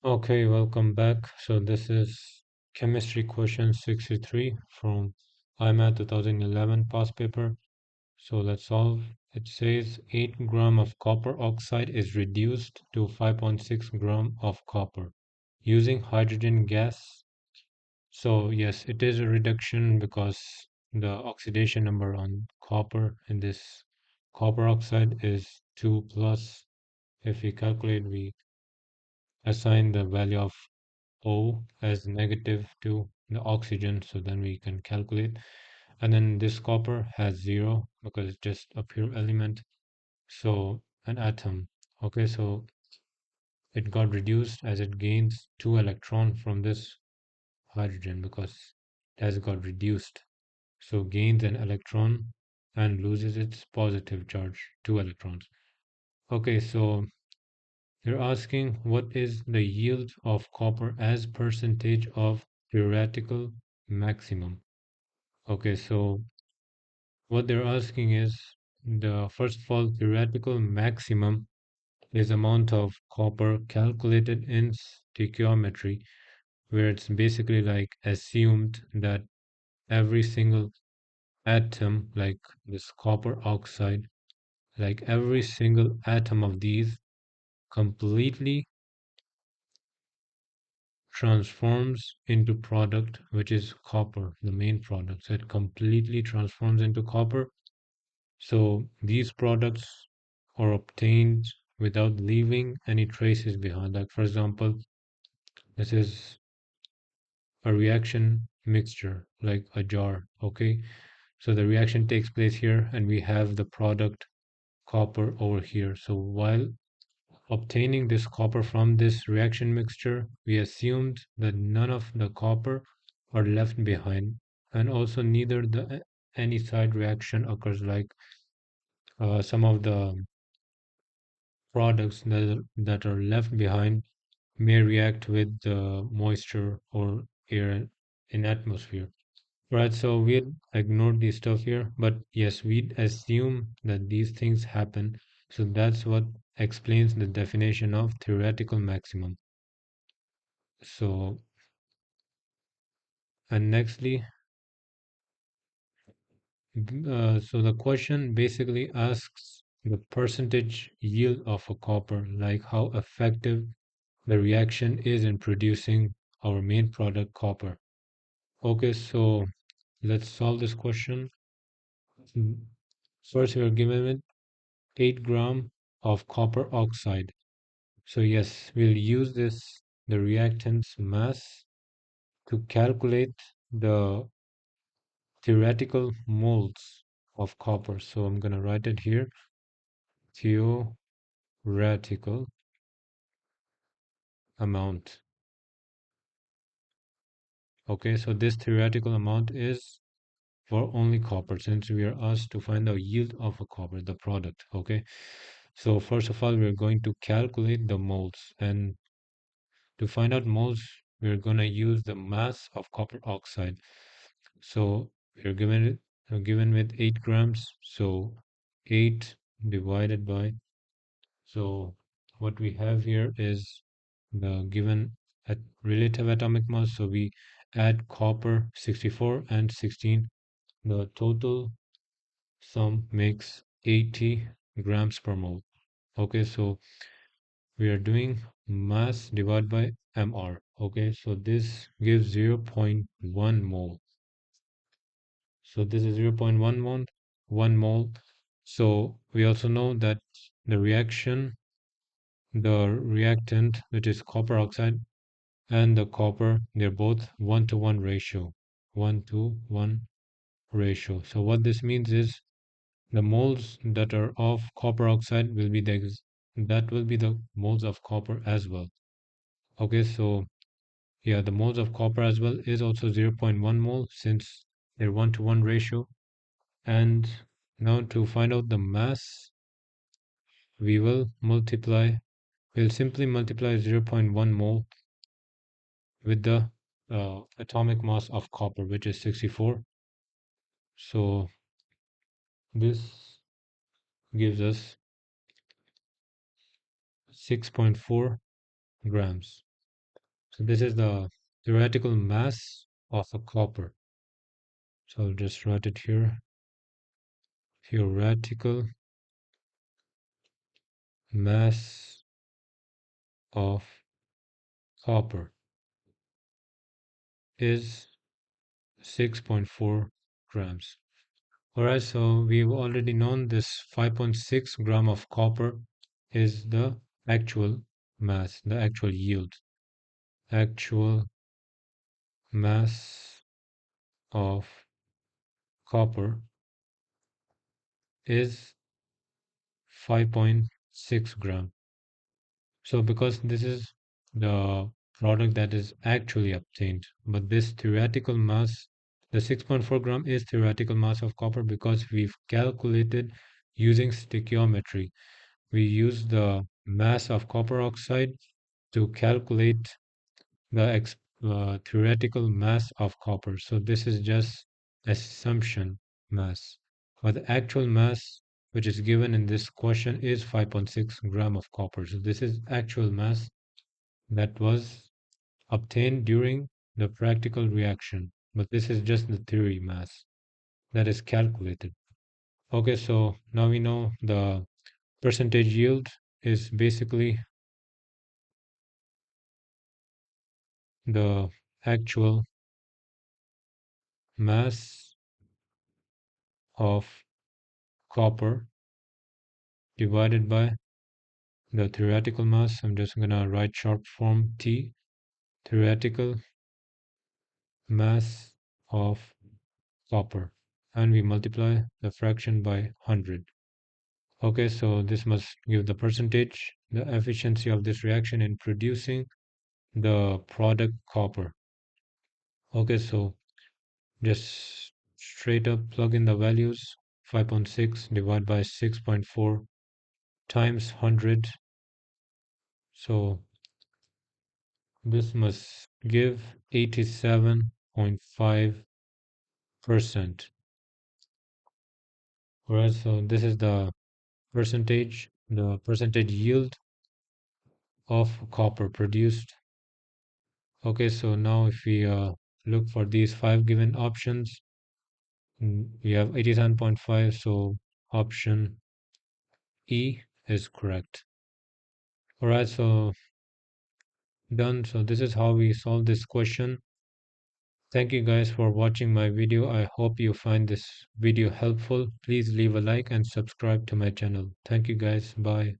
Okay, welcome back. So this is chemistry question 63 from IMAT 2011 past paper. So let's solve. It says 8 gram of copper oxide is reduced to 5.6 gram of copper using hydrogen gas. So yes, it is a reduction because the oxidation number on copper in this copper oxide is 2 plus. If we calculate, we assign the value of O as negative to the oxygen, so then we can calculate. And then this copper has zero because it's just a pure element, so an atom. Okay, so it got reduced as it gains two electron from this hydrogen because it has got reduced. So gains an electron and loses its positive charge, two electrons. Okay, so they're asking what is the yield of copper as percentage of theoretical maximum. Okay, so what they're asking is the first of all theoretical maximum is amount of copper calculated in stoichiometry, where it's basically like assumed that every single atom, like this copper oxide, like every single atom of these completely transforms into product, which is copper, the main product. So it completely transforms into copper. So these products are obtained without leaving any traces behind. Like for example, this is a reaction mixture, like a jar. Okay, so the reaction takes place here, and we have the product copper over here. So while obtaining this copper from this reaction mixture, we assumed that none of the copper are left behind, and also neither the any side reaction occurs, like some of the products that are left behind may react with the moisture or air in atmosphere. Right, so we'd ignore this stuff here, but yes, we'd assume that these things happen. So that's what explains the definition of theoretical maximum. So, and nextly, so the question basically asks the percentage yield of a copper, like how effective the reaction is in producing our main product, copper. Okay, so let's solve this question. Mm, First, we are given with 8 gram of copper oxide. So yes, we'll use the reactant's mass to calculate the theoretical moles of copper. So I'm going to write it here, theoretical amount. Okay, so this theoretical amount is for only copper, since we are asked to find the yield of a copper, the product. Okay, so first of all, we're going to calculate the moles, and to find out moles, we're going to use the mass of copper oxide. So we're given with 8 grams, so 8 divided by, so what we have here is the given at relative atomic mass. So we add copper 64 and 16. The total sum makes 80 grams per mole. Okay, so we are doing mass divided by mR. Okay, so this gives 0.1 mole. So this is 0.1 mole, 1 mole. So we also know that the reaction, the reactant, which is copper oxide, and the copper, they're both 1 to 1 ratio. 1 to 1 ratio. So what this means is the moles that are of copper oxide will be that will be the moles of copper as well. Okay, so yeah, the moles of copper as well is also 0.1 mole, since they're 1 to 1 ratio. And now to find out the mass, we will multiply, we'll simply multiply 0.1 mole with the atomic mass of copper, which is 64. So this gives us 6.4 grams. So this is the theoretical mass of a copper. So I'll just write it here. Theoretical mass of copper is 6.4 grams. Alright, so we've already known this 5.6 gram of copper is the actual mass, the actual yield. Actual mass of copper is 5.6 gram. So because this is the product that is actually obtained, but this theoretical mass, the 6.4 gram is theoretical mass of copper because we've calculated using stoichiometry. We use the mass of copper oxide to calculate the theoretical mass of copper. So this is just assumption mass. But the actual mass which is given in this question is 5.6 gram of copper. So this is actual mass that was obtained during the practical reaction. But this is just the theory mass that is calculated. Okay, so now we know the percentage yield is basically the actual mass of copper divided by the theoretical mass. I'm just gonna write short form T, theoretical mass of copper, and we multiply the fraction by 100. Okay, so this must give the percentage, the efficiency of this reaction in producing the product copper. Okay, so just straight up plug in the values. 5.6 divided by 6.4 times 100. So this must give 87.5%. Alright, so this is the percentage yield of copper produced. Okay, so now if we look for these five given options, we have 87.5, so option E is correct. Alright, so done. So this is how we solve this question. Thank you guys for watching my video. I hope you find this video helpful. Please leave a like and subscribe to my channel. Thank you guys. Bye.